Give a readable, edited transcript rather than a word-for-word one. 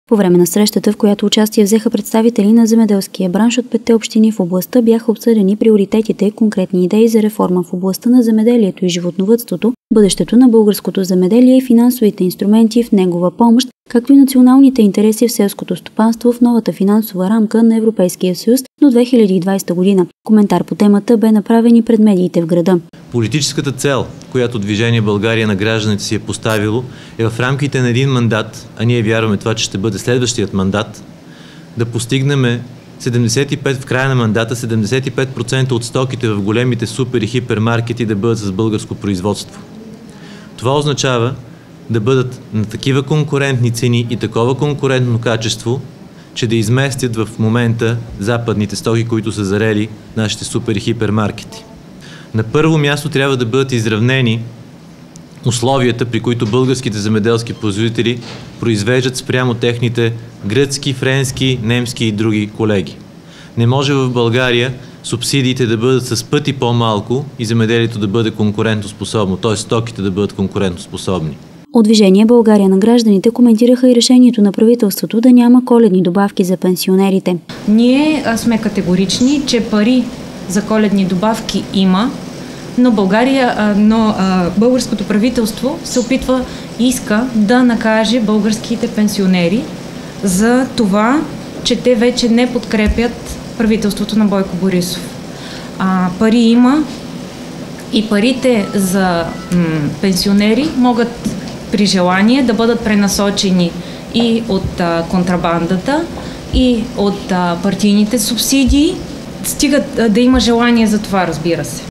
По време на срещата, в която участие взеха представители на земеделския бранш от 5 общини в областта, бяха обсъдени приоритетите, конкретни идеи за реформа в областта на земеделието и животновъдството, бъдещето на българското земеделие и финансовите инструменти в негова помощ, както и националните интереси в селското стопанство в новата финансова рамка на Европейския съюз до 2020 година. Коментар по темата бе направен и пред медиите в града. Политическата цел, която Движение България на гражданите си е поставило, е в рамките на един мандат, а ние вярваме това, че ще бъде следващият мандат, да постигнем в края на мандата 75% от стоките в големите супер и хипермаркети да бъдат с българско производство. Това означава да бъдат на такива конкурентни цени и такова конкурентно качество, че да изместят в момента западните стоки, които са зарели нашите супер и хипермаркети. На първо място трябва да бъдат изравнени условията, при които българските земеделски производители произвеждат спрямо техните гръцки, френски, немски и други колеги. Не може в България субсидиите да бъдат с пъти по-малко и земеделието да бъде конкурентоспособно, т.е. стоките да бъдат конкурентоспособни. От Движение България на гражданите коментираха и решението на правителството да няма коледни добавки за пенсионерите. Ние сме категорични, че пари за коледни добавки има, но българското правителство се опитва и иска да накаже българските пенсионери за това, че те вече не подкрепят правителството на Бойко Борисов. Пари има и парите за пенсионери могат при желание да бъдат пренасочени и от контрабандата, и от партийните субсидии, стига да има желание за това, разбира се.